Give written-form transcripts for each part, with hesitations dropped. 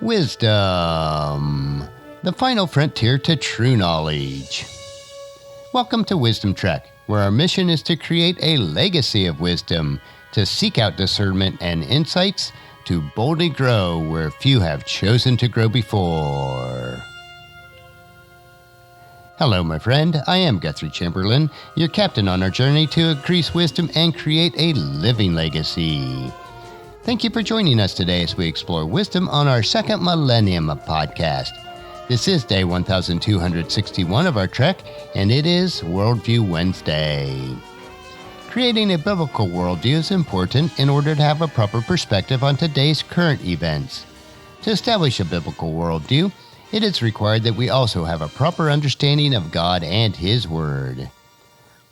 Wisdom, the final frontier to true knowledge. Welcome to Wisdom Trek, where our mission is to create a legacy of wisdom, to seek out discernment and insights, to boldly grow where few have chosen to grow before. Hello, my friend. I am Guthrie Chamberlain, your captain on our journey to increase wisdom and create a living legacy. Thank you for joining us today as we explore wisdom on our second millennium of podcast. This is day 1261 of our trek, and it is Worldview Wednesday. Creating a biblical worldview is important in order to have a proper perspective on today's current events. To establish a biblical worldview, it is required that we also have a proper understanding of God and His Word.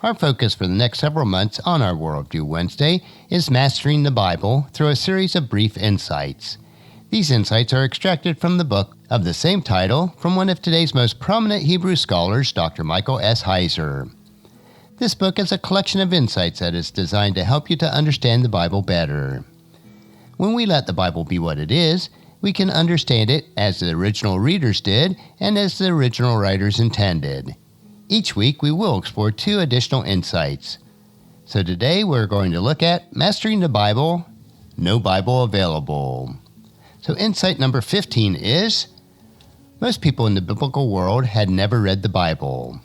Our focus for the next several months on our Worldview Wednesday is mastering the Bible through a series of brief insights. These insights are extracted from the book of the same title from one of today's most prominent Hebrew scholars, Dr. Michael S. Heiser. This book is a collection of insights that is designed to help you to understand the Bible better. When we let the Bible be what it is, we can understand it as the original readers did and as the original writers intended. Each week, we will explore two additional insights. So today, we're going to look at Mastering the Bible, No Bible Available. So insight number 15 is, most people in the biblical world had never read the Bible.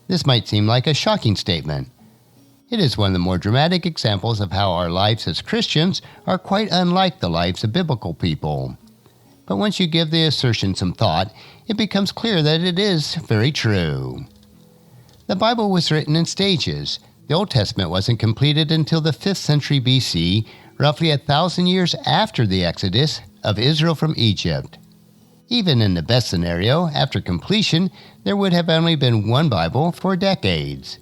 This might seem like a shocking statement. It is one of the more dramatic examples of how our lives as Christians are quite unlike the lives of biblical people. But once you give the assertion some thought, it becomes clear that it is very true. The Bible was written in stages. The Old Testament wasn't completed until the 5th century BC, roughly 1,000 years after the exodus of Israel from Egypt. Even in the best scenario, after completion, there would have only been one Bible for decades.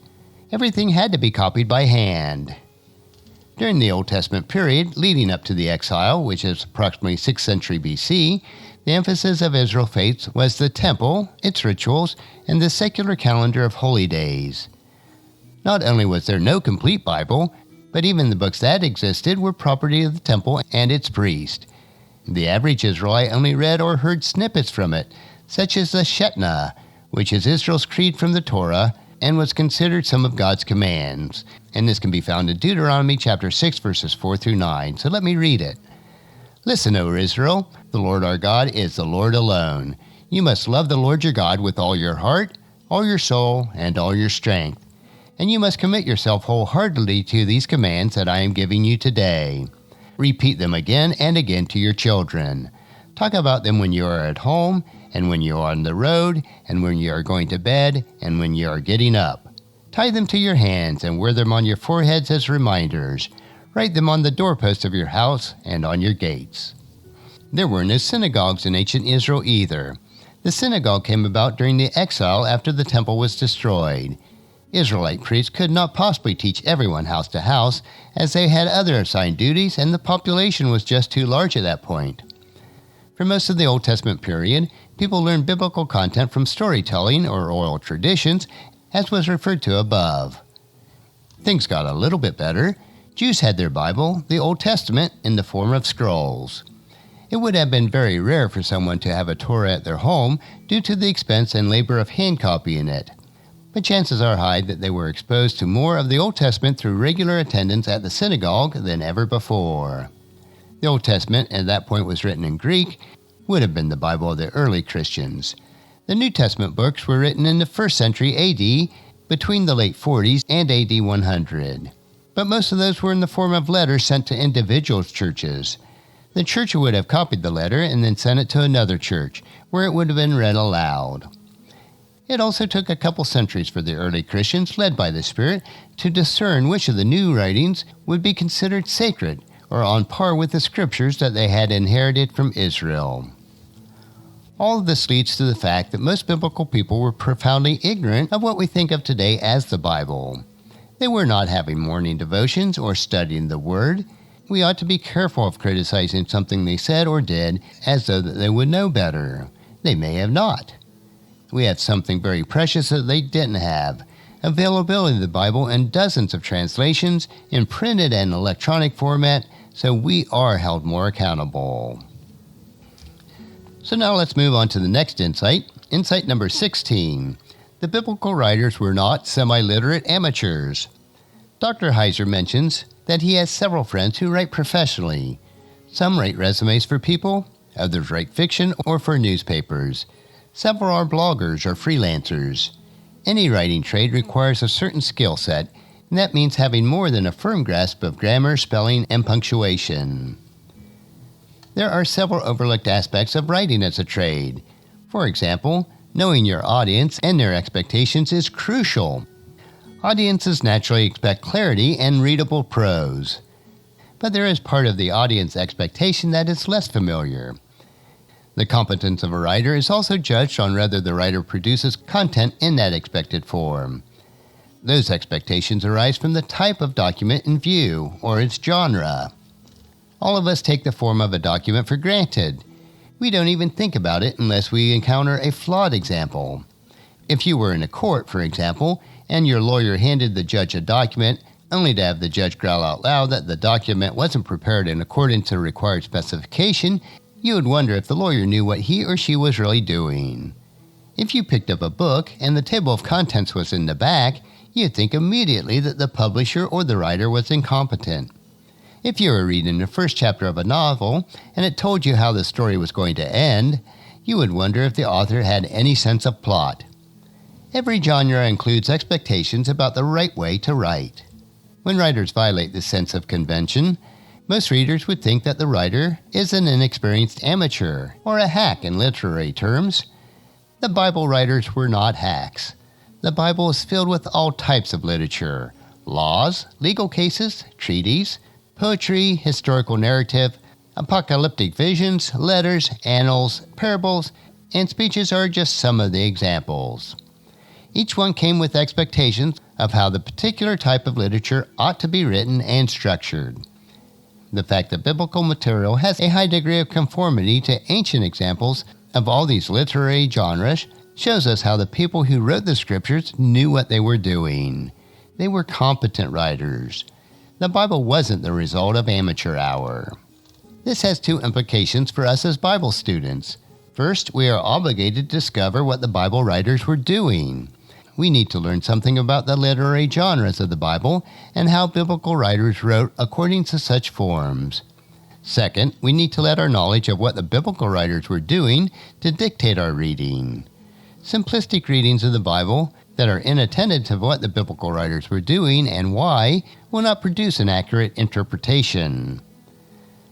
Everything had to be copied by hand. During the Old Testament period leading up to the exile, which is approximately 6th century BC, the emphasis of Israel's faith was the temple, its rituals, and the secular calendar of holy days. Not only was there no complete Bible, but even the books that existed were property of the temple and its priest. The average Israelite only read or heard snippets from it, such as the Shetna, which is Israel's creed from the Torah, and was considered some of God's commands. And this can be found in Deuteronomy chapter 6, verses 4 through 9. So let me read it. Listen, O Israel, the Lord our God is the Lord alone. You must love the Lord your God with all your heart, all your soul, and all your strength. And you must commit yourself wholeheartedly to these commands that I am giving you today. Repeat them again and again to your children. Talk about them when you are at home, and when you are on the road, and when you are going to bed, and when you are getting up. Tie them to your hands and wear them on your foreheads as reminders. Write them on the doorposts of your house and on your gates. There were no synagogues in ancient Israel either. The synagogue came about during the exile after the temple was destroyed. Israelite priests could not possibly teach everyone house to house, as they had other assigned duties and the population was just too large at that point. For most of the Old Testament period, people learned biblical content from storytelling or oral traditions, as was referred to above. Things got a little bit better. Jews had their Bible, the Old Testament, in the form of scrolls. It would have been very rare for someone to have a Torah at their home due to the expense and labor of hand copying it. But chances are high that they were exposed to more of the Old Testament through regular attendance at the synagogue than ever before. The Old Testament, at that point was written in Greek, would have been the Bible of the early Christians. The New Testament books were written in the 1st century AD, between the late 40s and AD 100. But most of those were in the form of letters sent to individual churches. The church would have copied the letter and then sent it to another church, where it would have been read aloud. It also took a couple centuries for the early Christians, led by the Spirit, to discern which of the new writings would be considered sacred or on par with the scriptures that they had inherited from Israel. All of this leads to the fact that most biblical people were profoundly ignorant of what we think of today as the Bible. They were not having morning devotions or studying the Word. We ought to be careful of criticizing something they said or did as though that they would know better. They may have not. We have something very precious that they didn't have. Availability of the Bible in dozens of translations in printed and electronic format, so we are held more accountable. So now let's move on to the next insight. Insight number 16. The biblical writers were not semi-literate amateurs. Dr. Heiser mentions that he has several friends who write professionally. Some write resumes for people, others write fiction or for newspapers. Several are bloggers or freelancers. Any writing trade requires a certain skill set, and that means having more than a firm grasp of grammar, spelling, and punctuation. There are several overlooked aspects of writing as a trade. For example, knowing your audience and their expectations is crucial. Audiences naturally expect clarity and readable prose. But there is part of the audience expectation that is less familiar. The competence of a writer is also judged on whether the writer produces content in that expected form. Those expectations arise from the type of document in view or its genre. All of us take the form of a document for granted. We don't even think about it unless we encounter a flawed example. If you were in a court, for example, and your lawyer handed the judge a document only to have the judge growl out loud that the document wasn't prepared in accordance to required specification, you would wonder if the lawyer knew what he or she was really doing. If you picked up a book and the table of contents was in the back, you'd think immediately that the publisher or the writer was incompetent. If you were reading the first chapter of a novel and it told you how the story was going to end, you would wonder if the author had any sense of plot. Every genre includes expectations about the right way to write. When writers violate this sense of convention, most readers would think that the writer is an inexperienced amateur or a hack in literary terms. The Bible writers were not hacks. The Bible is filled with all types of literature: laws, legal cases, treaties, poetry, historical narrative, apocalyptic visions, letters, annals, parables, and speeches are just some of the examples. Each one came with expectations of how the particular type of literature ought to be written and structured. The fact that biblical material has a high degree of conformity to ancient examples of all these literary genres shows us how the people who wrote the scriptures knew what they were doing. They were competent writers. The Bible wasn't the result of amateur hour. This has two implications for us as Bible students. First, we are obligated to discover what the Bible writers were doing. We need to learn something about the literary genres of the Bible and how biblical writers wrote according to such forms. Second, we need to let our knowledge of what the biblical writers were doing to dictate our reading. Simplistic readings of the Bible that are inattentive to what the biblical writers were doing and why will not produce an accurate interpretation.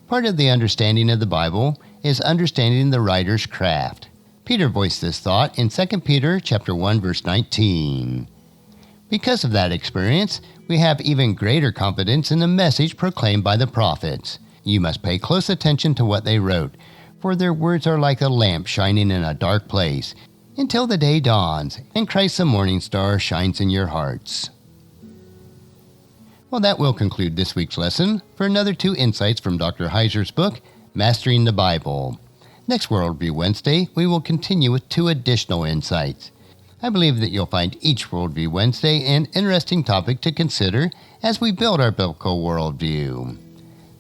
Part of the understanding of the Bible is understanding the writer's craft. Peter voiced this thought in 2 Peter chapter 1, verse 19. Because of that experience, we have even greater confidence in the message proclaimed by the prophets. You must pay close attention to what they wrote, for their words are like a lamp shining in a dark place, until the day dawns and Christ the morning star shines in your hearts. Well, that will conclude this week's lesson. For another 2 insights from Dr. Heiser's book, Mastering the Bible. Next Worldview Wednesday, we will continue with 2 additional insights. I believe that you'll find each Worldview Wednesday an interesting topic to consider as we build our biblical worldview.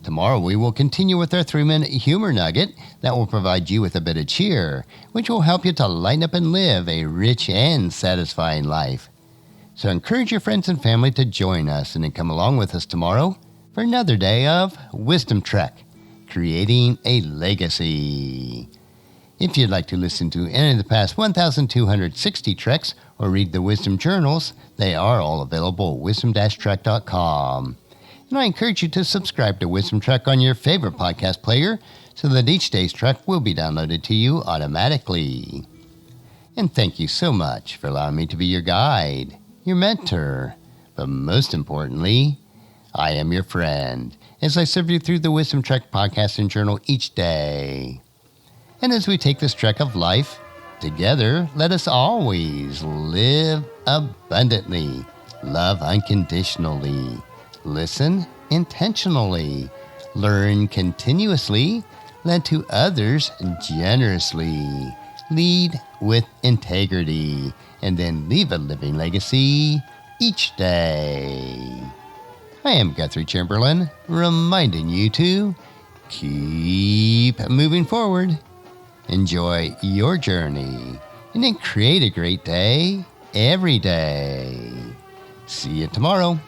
Tomorrow we will continue with our 3-minute humor nugget that will provide you with a bit of cheer, which will help you to lighten up and live a rich and satisfying life. So encourage your friends and family to join us and then come along with us tomorrow for another day of Wisdom Trek, Creating a Legacy. If you'd like to listen to any of the past 1,260 treks or read the Wisdom Journals, they are all available at wisdom-trek.com. And I encourage you to subscribe to Wisdom Trek on your favorite podcast player so that each day's trek will be downloaded to you automatically. And thank you so much for allowing me to be your guide, your mentor, but most importantly, I am your friend as I serve you through the Wisdom Trek podcast and journal each day. And as we take this trek of life together, let us always live abundantly, love unconditionally, listen intentionally, learn continuously, lend to others generously, lead with integrity, and then leave a living legacy each day. I am Guthrie Chamberlain, reminding you to keep moving forward. Enjoy your journey, and then create a great day every day. See you tomorrow.